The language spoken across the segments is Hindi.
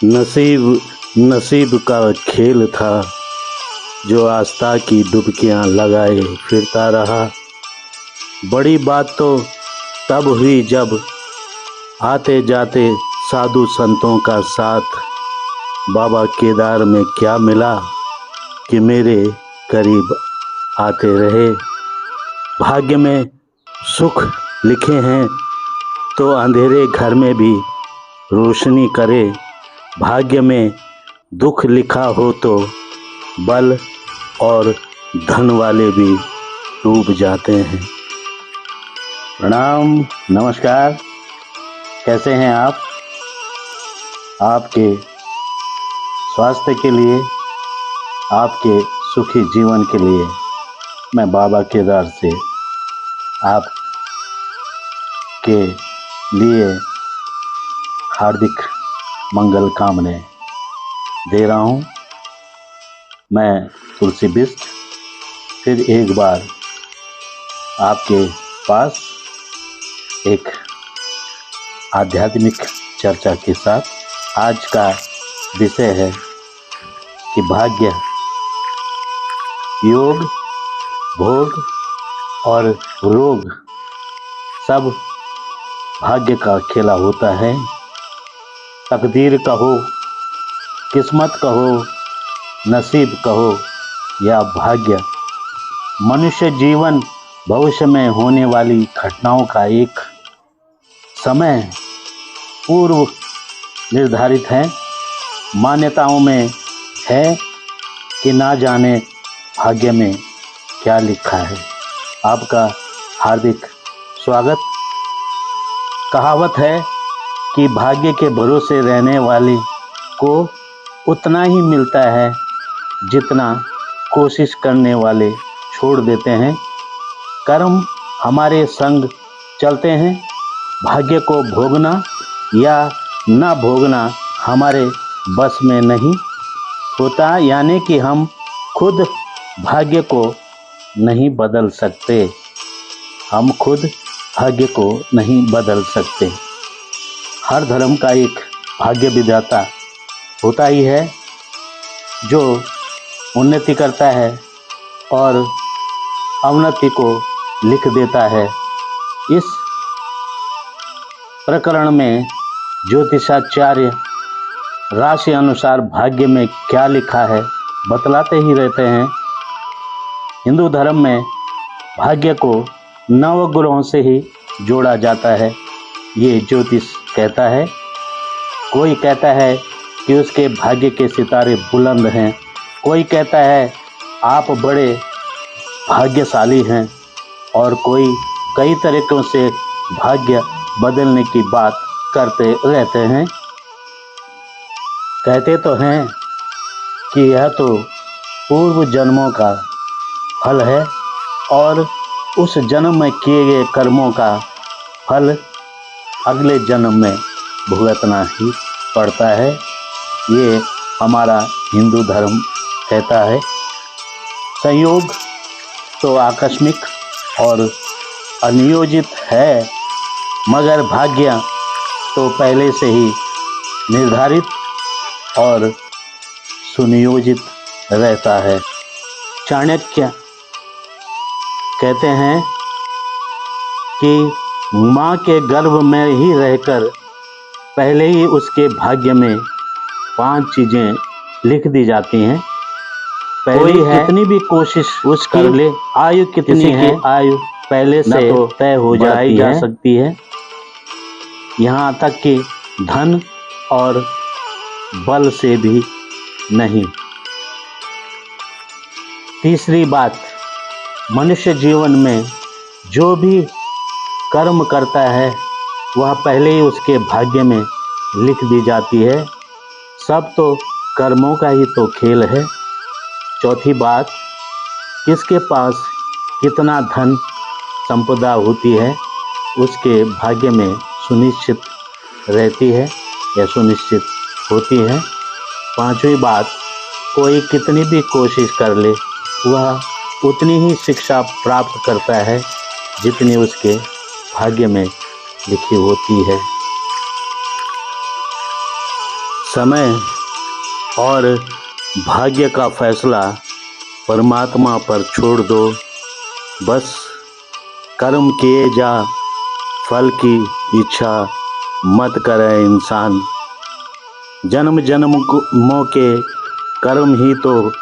नसीब नसीब का खेल था जो आस्था की डुबकियां लगाए फिरता रहा। बड़ी बात तो तब हुई जब आते जाते साधु संतों का साथ। बाबा केदार में क्या मिला कि मेरे करीब आते रहे। भाग्य में सुख लिखे हैं तो अंधेरे घर में भी रोशनी करे। भाग्य में दुख लिखा हो तो बल और धन वाले भी डूब जाते हैं। प्रणाम, नमस्कार। कैसे हैं आप? आपके स्वास्थ्य के लिए, आपके सुखी जीवन के लिए मैं बाबा केदार से आपके लिए हार्दिक मंगल कामनाएं दे रहा हूँ। मैं तुलसी बिष्ट फिर एक बार आपके पास एक आध्यात्मिक चर्चा के साथ। आज का विषय है कि भाग्य, योग, भोग और रोग सब भाग्य का खेला होता है। तकदीर कहो, किस्मत कहो, नसीब कहो या भाग्य, मनुष्य जीवन भविष्य में होने वाली घटनाओं का एक समय पूर्व निर्धारित है। मान्यताओं में है कि ना जाने भाग्य में क्या लिखा है। आपका हार्दिक स्वागत। कहावत है कि भाग्य के भरोसे रहने वाले को उतना ही मिलता है जितना कोशिश करने वाले छोड़ देते हैं। कर्म हमारे संग चलते हैं। भाग्य को भोगना या ना भोगना हमारे बस में नहीं होता, यानी कि हम खुद भाग्य को नहीं बदल सकते। हम खुद भाग्य को नहीं बदल सकते। हर धर्म का एक भाग्य विधाता होता ही है जो उन्नति करता है और अवनति को लिख देता है। इस प्रकरण में ज्योतिषाचार्य राशि अनुसार भाग्य में क्या लिखा है बतलाते ही रहते हैं। हिंदू धर्म में भाग्य को नवग्रहों से ही जोड़ा जाता है, ये ज्योतिष कहता है। कोई कहता है कि उसके भाग्य के सितारे बुलंद हैं, कोई कहता है आप बड़े भाग्यशाली हैं, और कोई कई तरीकों से भाग्य बदलने की बात करते रहते हैं। कहते तो हैं कि यह तो पूर्व जन्मों का फल है और उस जन्म में किए गए कर्मों का फल अगले जन्म में भुगतना ही पड़ता है। ये हमारा हिंदू धर्म कहता है। संयोग तो आकस्मिक और अनियोजित है, मगर भाग्य तो पहले से ही निर्धारित और सुनियोजित रहता है। चाणक्य कहते हैं कि माँ के गर्भ में ही रहकर पहले ही उसके भाग्य में 5 चीज़ें लिख दी जाती हैं। कोई कितनी भी कोशिश उसकी कर ले, आयु कितनी है, आयु पहले से तो तय हो जाती जा सकती है। यहाँ तक कि धन और बल से भी नहीं। तीसरी बात, मनुष्य जीवन में जो भी कर्म करता है वह पहले ही उसके भाग्य में लिख दी जाती है। सब तो कर्मों का ही तो खेल है। चौथी बात, किसके पास कितना धन संपदा होती है उसके भाग्य में सुनिश्चित रहती है या सुनिश्चित होती है। पांचवी बात, कोई कितनी भी कोशिश कर ले वह उतनी ही शिक्षा प्राप्त करता है जितनी उसके भाग्य में लिखी होती है। समय और भाग्य का फैसला परमात्मा पर छोड़ दो। बस कर्म किए जा, फल की इच्छा मत करे इंसान। जन्म जन्मों के कर्म ही तो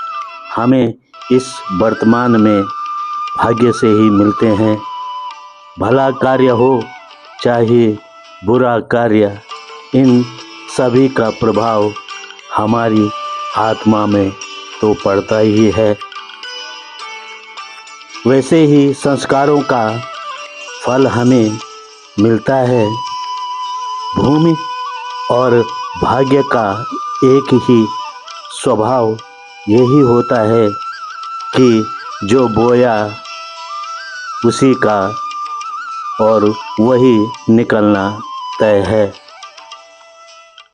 हमें इस वर्तमान में भाग्य से ही मिलते हैं। भला कार्य हो चाहे बुरा कार्य, इन सभी का प्रभाव हमारी आत्मा में तो पड़ता ही है। वैसे ही संस्कारों का फल हमें मिलता है। भूमि और भाग्य का एक ही स्वभाव यही होता है कि जो बोया उसी का और वही निकलना तय है।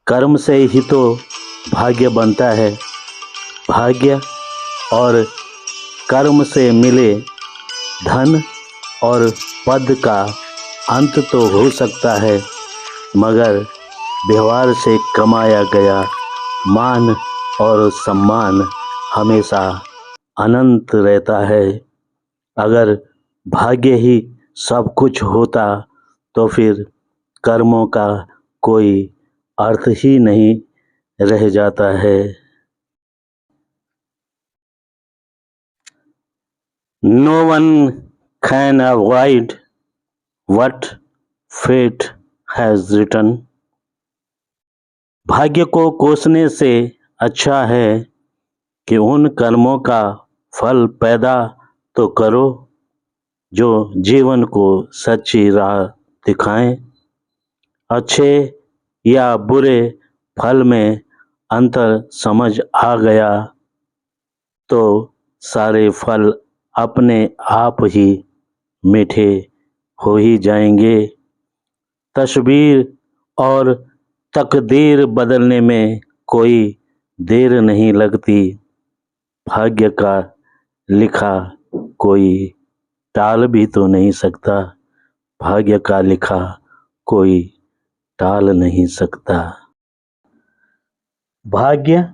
कर्म से ही तो भाग्य बनता है। भाग्य और कर्म से मिले धन और पद का अंत तो हो सकता है, मगर व्यवहार से कमाया गया मान और सम्मान हमेशा अनंत रहता है। अगर भाग्य ही सब कुछ होता तो फिर कर्मों का कोई अर्थ ही नहीं रह जाता है। No one can avoid what fate has written. भाग्य को कोसने से अच्छा है कि उन कर्मों का फल पैदा तो करो जो जीवन को सच्ची राह दिखाएं। अच्छे या बुरे फल में अंतर समझ आ गया तो सारे फल अपने आप ही मीठे हो ही जाएंगे। तस्वीर और तकदीर बदलने में कोई देर नहीं लगती। भाग्य का लिखा कोई टाल भी तो नहीं सकता। भाग्य का लिखा कोई टाल नहीं सकता। भाग्य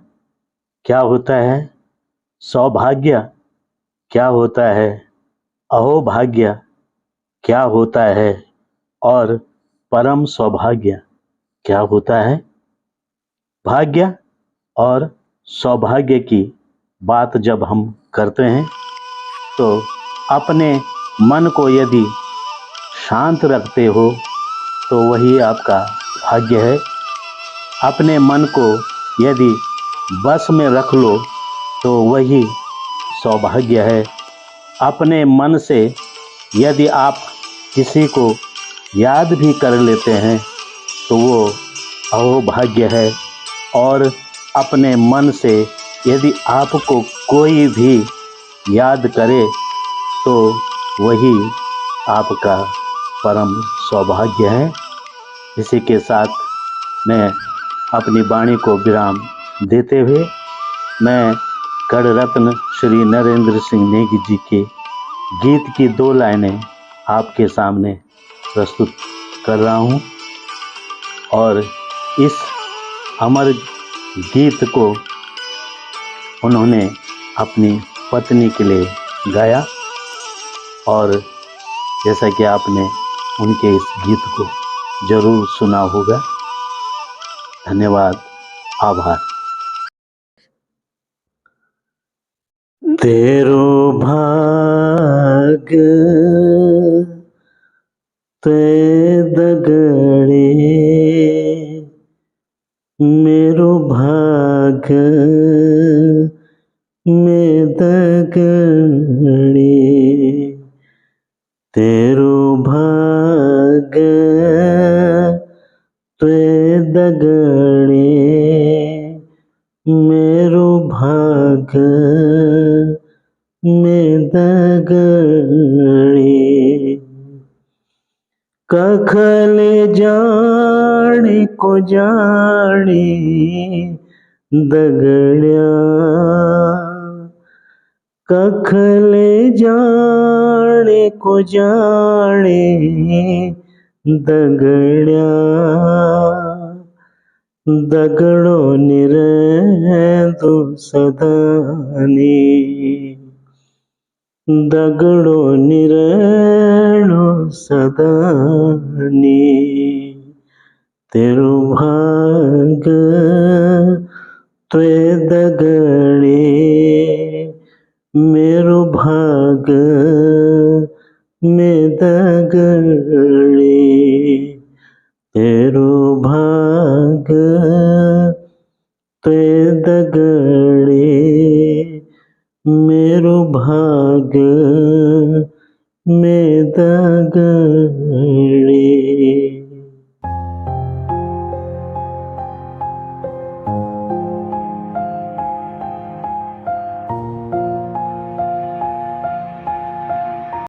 क्या होता है? सौभाग्य क्या होता है? अहोभाग्य क्या होता है? और परम सौभाग्य क्या होता है? भाग्य और सौभाग्य की बात जब हम करते हैं तो अपने मन को यदि शांत रखते हो तो वही आपका भाग्य है। अपने मन को यदि बस में रख लो तो वही सौभाग्य है। अपने मन से यदि आप किसी को याद भी कर लेते हैं तो वो अहोभाग्य है। और अपने मन से यदि आपको कोई भी याद करे तो वही आपका परम सौभाग्य है। इसी के साथ मैं अपनी वाणी को विराम देते हुए मैं गढ़ रत्न श्री नरेंद्र सिंह नेगी जी के गीत की 2 लाइनें आपके सामने प्रस्तुत कर रहा हूँ। और इस अमर गीत को उन्होंने अपनी पत्नी के लिए गाया और जैसा कि आपने उनके इस गीत को जरूर सुना होगा। धन्यवाद, आभार। तेरो भाग ते दगड़े मेरो भाग में दगड़े। तेरो भाग ते दगड़े मेरो भाग में दगड़े। कखले जाने को जाने दगड़िया। कखले जाने को जाने दगड़िया। दगड़ो निरेंदु सदानी, दगड़ो निरेणु सदानी, तेरो भाग त्वे दगड़े, मेरो भाग में दगड़े, तेरो भाग त्वे दगड़े, मेरो भाग में दगड़े।